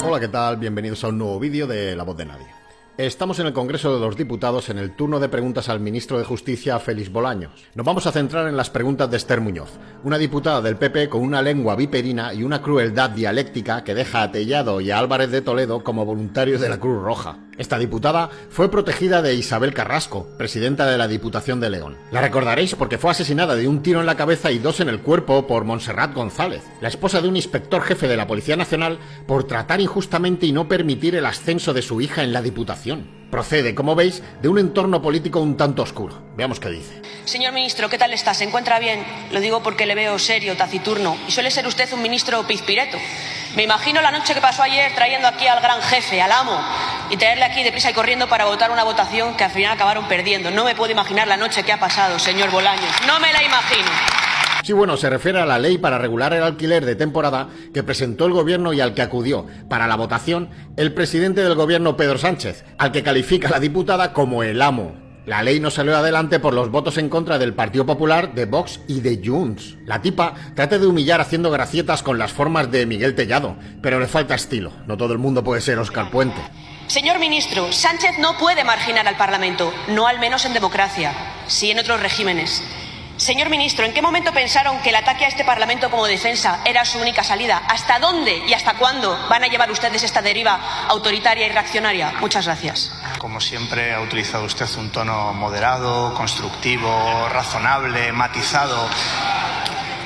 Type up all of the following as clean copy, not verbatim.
Hola, ¿qué tal? Bienvenidos a un nuevo vídeo de La Voz de Nadie. Estamos en el Congreso de los Diputados en el turno de preguntas al ministro de Justicia, Félix Bolaños. Nos vamos a centrar en las preguntas de Esther Muñoz, una diputada del PP con una lengua viperina y una crueldad dialéctica que deja a Tellado y a Álvarez de Toledo como voluntarios de la Cruz Roja. Esta diputada fue protegida de Isabel Carrasco, presidenta de la Diputación de León. La recordaréis porque fue asesinada de un tiro en la cabeza y dos en el cuerpo por Montserrat González, la esposa de un inspector jefe de la Policía Nacional, por tratar injustamente y no permitir el ascenso de su hija en la Diputación. Procede, como veis, de un entorno político un tanto oscuro. Veamos qué dice. Señor ministro, ¿qué tal está? ¿Se encuentra bien? Lo digo porque le veo serio, taciturno, y suele ser usted un ministro pizpireto. Me imagino la noche que pasó ayer trayendo aquí al gran jefe, al amo, y traerle aquí deprisa y corriendo para votar una votación que al final acabaron perdiendo. No me puedo imaginar la noche que ha pasado, señor Bolaños. No me la imagino. Sí, bueno, se refiere a la ley para regular el alquiler de temporada que presentó el gobierno y al que acudió para la votación el presidente del gobierno, Pedro Sánchez, al que califica la diputada como el amo. La ley no salió adelante por los votos en contra del Partido Popular, de Vox y de Junts. La tipa trata de humillar haciendo gracietas con las formas de Miguel Tellado, pero le falta estilo. No todo el mundo puede ser Óscar Puente. Señor ministro, Sánchez no puede marginar al Parlamento, no al menos en democracia, sí en otros regímenes. Señor ministro, ¿en qué momento pensaron que el ataque a este Parlamento como defensa era su única salida? ¿Hasta dónde y hasta cuándo van a llevar ustedes esta deriva autoritaria y reaccionaria? Muchas gracias. Como siempre, ha utilizado usted un tono moderado, constructivo, razonable, matizado,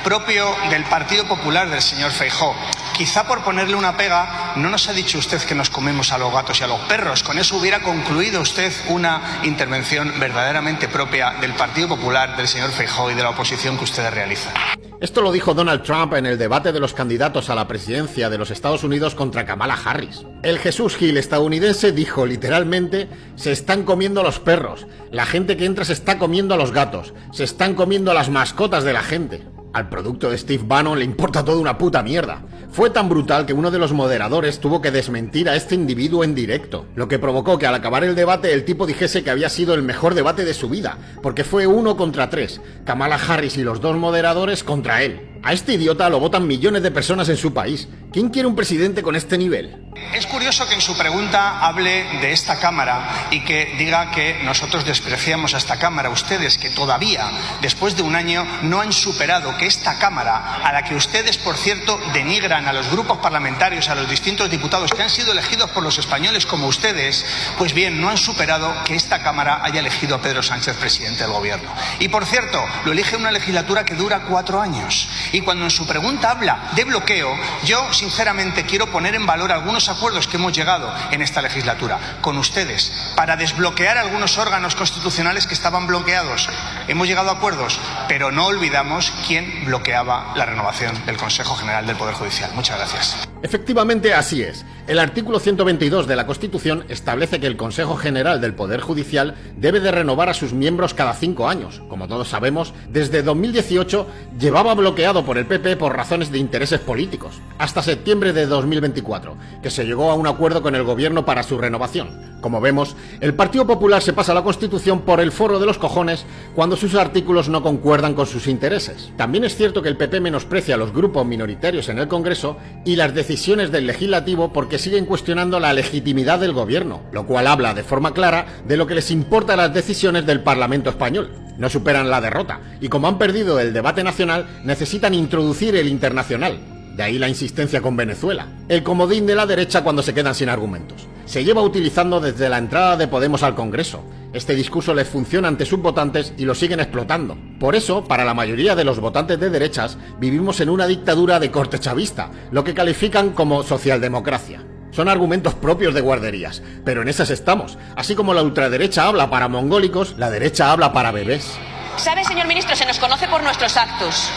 propio del Partido Popular del señor Feijóo. Quizá por ponerle una pega, no nos ha dicho usted que nos comemos a los gatos y a los perros. Con eso hubiera concluido usted una intervención verdaderamente propia del Partido Popular, del señor Feijóo y de la oposición que ustedes realizan. Esto lo dijo Donald Trump en el debate de los candidatos a la presidencia de los Estados Unidos contra Kamala Harris. El Jesús Gil estadounidense dijo literalmente: se están comiendo los perros, la gente que entra se está comiendo a los gatos, se están comiendo a las mascotas de la gente. Al producto de Steve Bannon le importa toda una puta mierda. Fue tan brutal que uno de los moderadores tuvo que desmentir a este individuo en directo, lo que provocó que al acabar el debate el tipo dijese que había sido el mejor debate de su vida, porque fue 1 contra 3, Kamala Harris y los dos moderadores contra él. A este idiota lo votan millones de personas en su país. ¿Quién quiere un presidente con este nivel? Es curioso que en su pregunta hable de esta Cámara y que diga que nosotros despreciamos a esta Cámara. Ustedes que todavía, después de un año, no han superado que esta Cámara, a la que ustedes, por cierto, denigran a los grupos parlamentarios, a los distintos diputados que han sido elegidos por los españoles como ustedes, pues bien, no han superado que esta Cámara haya elegido a Pedro Sánchez presidente del Gobierno. Y por cierto, lo elige una legislatura que dura 4 años. Y cuando en su pregunta habla de bloqueo, yo sinceramente quiero poner en valor algunos acuerdos que hemos llegado en esta legislatura con ustedes para desbloquear algunos órganos constitucionales que estaban bloqueados. Hemos llegado a acuerdos, pero no olvidamos quién bloqueaba la renovación del Consejo General del Poder Judicial. Muchas gracias. Efectivamente, así es. El artículo 122 de la Constitución establece que el Consejo General del Poder Judicial debe de renovar a sus miembros cada 5 años. Como todos sabemos, desde 2018 llevaba bloqueado por el PP por razones de intereses políticos, hasta septiembre de 2024, que se llegó a un acuerdo con el gobierno para su renovación. Como vemos, el Partido Popular se pasa la Constitución por el forro de los cojones cuando sus artículos no concuerdan con sus intereses. También es cierto que el PP menosprecia a los grupos minoritarios en el Congreso y las decisiones del Legislativo porque siguen cuestionando la legitimidad del gobierno, lo cual habla de forma clara de lo que les importa las decisiones del Parlamento español. No superan la derrota y como han perdido el debate nacional, necesitan introducir el internacional. De ahí la insistencia con Venezuela, el comodín de la derecha cuando se quedan sin argumentos. Se lleva utilizando desde la entrada de Podemos al Congreso. Este discurso les funciona ante sus votantes y lo siguen explotando. Por eso, para la mayoría de los votantes de derechas, vivimos en una dictadura de corte chavista, lo que califican como socialdemocracia. Son argumentos propios de guarderías, pero en esas estamos. Así como la ultraderecha habla para mongólicos, la derecha habla para bebés. ¿Sabe, señor ministro? Se nos conoce por nuestros actos,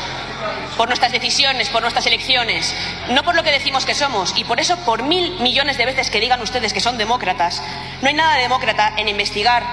por nuestras decisiones, por nuestras elecciones, no por lo que decimos que somos. Y por eso, por 1000 millones de veces que digan ustedes que son demócratas, no hay nada demócrata en investigar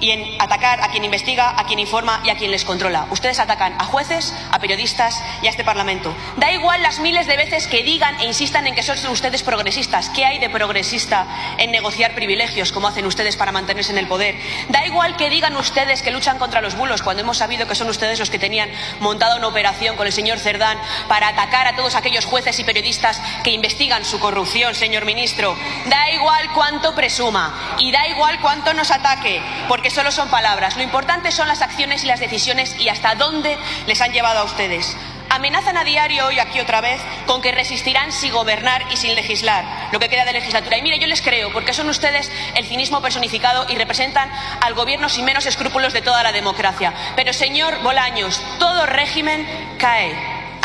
y en atacar a quien investiga, a quien informa y a quien les controla. Ustedes atacan a jueces, a periodistas y a este Parlamento. Da igual las miles de veces que digan e insistan en que son ustedes progresistas. ¿Qué hay de progresista en negociar privilegios, como hacen ustedes para mantenerse en el poder? Da igual que digan ustedes que luchan contra los bulos, cuando hemos sabido que son ustedes los que tenían montada una operación con el señor Cerdán para atacar a todos aquellos jueces y periodistas que investigan su corrupción, señor ministro. Da igual cuánto presuma y da igual cuánto nos ataque, porque solo son palabras. Lo importante son las acciones y las decisiones y hasta dónde les han llevado a ustedes. Amenazan a diario, hoy aquí otra vez, con que resistirán sin gobernar y sin legislar, lo que queda de legislatura. Y mire, yo les creo, porque son ustedes el cinismo personificado y representan al gobierno sin menos escrúpulos de toda la democracia. Pero, señor Bolaños, todo régimen cae,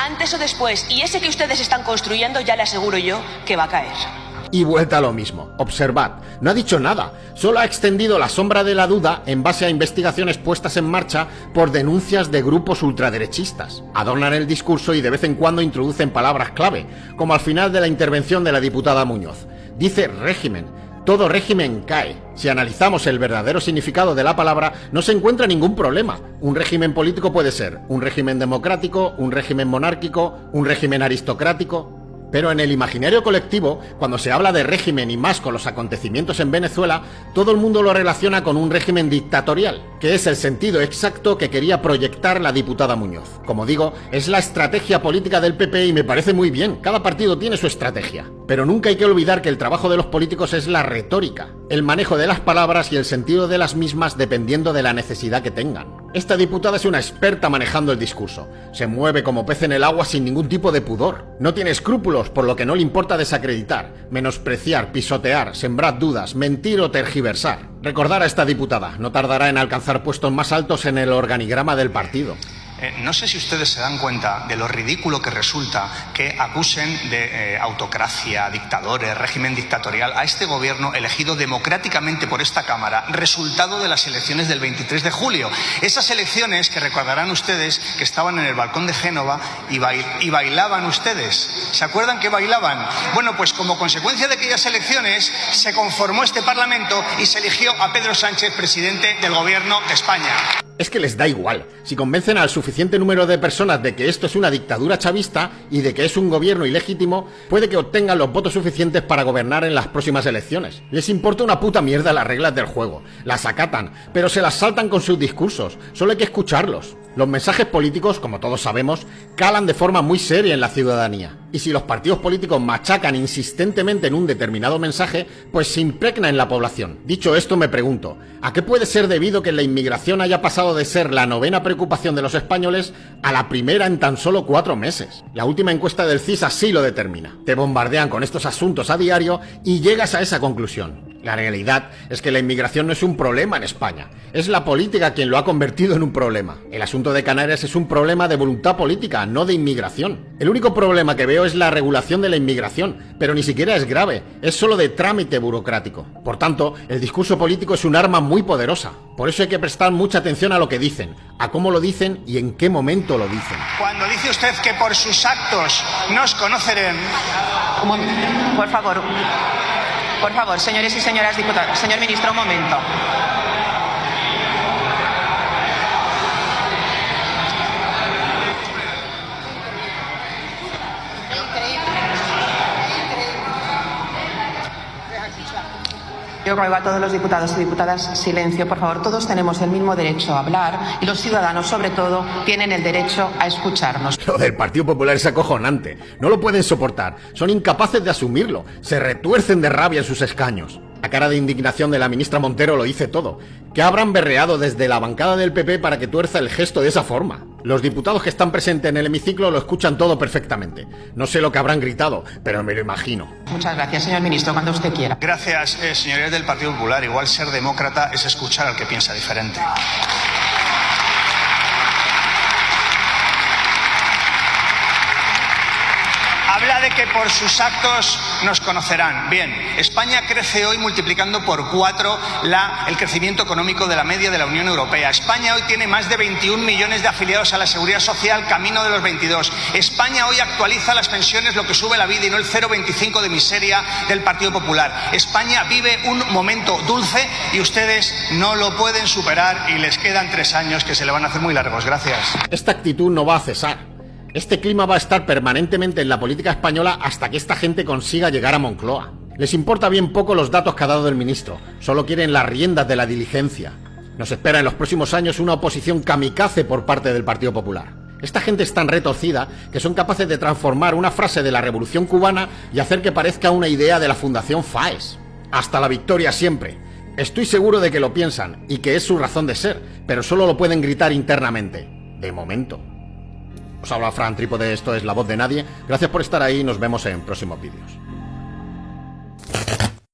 antes o después, y ese que ustedes están construyendo, ya le aseguro yo que va a caer. Y vuelta a lo mismo. Observad, no ha dicho nada, solo ha extendido la sombra de la duda en base a investigaciones puestas en marcha por denuncias de grupos ultraderechistas. Adornan el discurso y de vez en cuando introducen palabras clave, como al final de la intervención de la diputada Muñoz. Dice régimen. Todo régimen cae. Si analizamos el verdadero significado de la palabra, no se encuentra ningún problema. Un régimen político puede ser un régimen democrático, un régimen monárquico, un régimen aristocrático. Pero en el imaginario colectivo, cuando se habla de régimen y más con los acontecimientos en Venezuela, todo el mundo lo relaciona con un régimen dictatorial, que es el sentido exacto que quería proyectar la diputada Muñoz. Como digo, es la estrategia política del PP y me parece muy bien, cada partido tiene su estrategia. Pero nunca hay que olvidar que el trabajo de los políticos es la retórica, el manejo de las palabras y el sentido de las mismas dependiendo de la necesidad que tengan. Esta diputada es una experta manejando el discurso. Se mueve como pez en el agua sin ningún tipo de pudor. No tiene escrúpulos, por lo que no le importa desacreditar, menospreciar, pisotear, sembrar dudas, mentir o tergiversar. Recordar a esta diputada, no tardará en alcanzar puestos más altos en el organigrama del partido. No sé si ustedes se dan cuenta de lo ridículo que resulta que acusen de autocracia, dictadores, régimen dictatorial a este gobierno elegido democráticamente por esta Cámara, resultado de las elecciones del 23 de julio. Esas elecciones que recordarán ustedes que estaban en el balcón de Génova y bailaban ustedes. ¿Se acuerdan que bailaban? Bueno, pues como consecuencia de aquellas elecciones se conformó este Parlamento y se eligió a Pedro Sánchez presidente del gobierno de España. Es que les da igual. Si convencen al suficiente número de personas de que esto es una dictadura chavista y de que es un gobierno ilegítimo, puede que obtengan los votos suficientes para gobernar en las próximas elecciones. Les importa una puta mierda las reglas del juego. Las acatan, pero se las saltan con sus discursos. Solo hay que escucharlos. Los mensajes políticos, como todos sabemos, calan de forma muy seria en la ciudadanía. Y si los partidos políticos machacan insistentemente en un determinado mensaje, pues se impregna en la población. Dicho esto, me pregunto, ¿a qué puede ser debido que la inmigración haya pasado de ser la 9ª preocupación de los españoles a la primera en tan solo 4 meses? La última encuesta del CIS así lo determina. Te bombardean con estos asuntos a diario y llegas a esa conclusión. La realidad es que la inmigración no es un problema en España, es la política quien lo ha convertido en un problema. El asunto de Canarias es un problema de voluntad política, no de inmigración. El único problema que veo es la regulación de la inmigración, pero ni siquiera es grave, es solo de trámite burocrático. Por tanto, el discurso político es un arma muy poderosa. Por eso hay que prestar mucha atención a lo que dicen, a cómo lo dicen y en qué momento lo dicen. Cuando dice usted que por sus actos nos conocerán... Por favor, señores y señoras diputados. Señor ministro, un momento. Yo ruego a todos los diputados y diputadas silencio, por favor. Todos tenemos el mismo derecho a hablar y los ciudadanos, sobre todo, tienen el derecho a escucharnos. Lo del Partido Popular es acojonante. No lo pueden soportar. Son incapaces de asumirlo. Se retuercen de rabia en sus escaños. La cara de indignación de la ministra Montero lo dice todo. ¿Qué habrán berreado desde la bancada del PP para que tuerza el gesto de esa forma? Los diputados que están presentes en el hemiciclo lo escuchan todo perfectamente. No sé lo que habrán gritado, pero me lo imagino. Muchas gracias, señor ministro, cuando usted quiera. Gracias, señorías del Partido Popular. Igual ser demócrata es escuchar al que piensa diferente. Habla de que por sus actos nos conocerán. Bien, España crece hoy multiplicando por 4 el crecimiento económico de la media de la Unión Europea. España hoy tiene más de 21 millones de afiliados a la Seguridad Social, camino de los 22. España hoy actualiza las pensiones, lo que sube la vida, y no el 0,25 de miseria del Partido Popular. España vive un momento dulce y ustedes no lo pueden superar y les quedan 3 años que se le van a hacer muy largos. Gracias. Esta actitud no va a cesar. Este clima va a estar permanentemente en la política española hasta que esta gente consiga llegar a Moncloa. Les importa bien poco los datos que ha dado el ministro, solo quieren las riendas de la diligencia. Nos espera en los próximos años una oposición kamikaze por parte del Partido Popular. Esta gente es tan retorcida que son capaces de transformar una frase de la Revolución Cubana y hacer que parezca una idea de la Fundación FAES. Hasta la victoria siempre. Estoy seguro de que lo piensan y que es su razón de ser, pero solo lo pueden gritar internamente. De momento. Os habla Fran Trípode, esto es La Voz de Nadie. Gracias por estar ahí y nos vemos en próximos vídeos.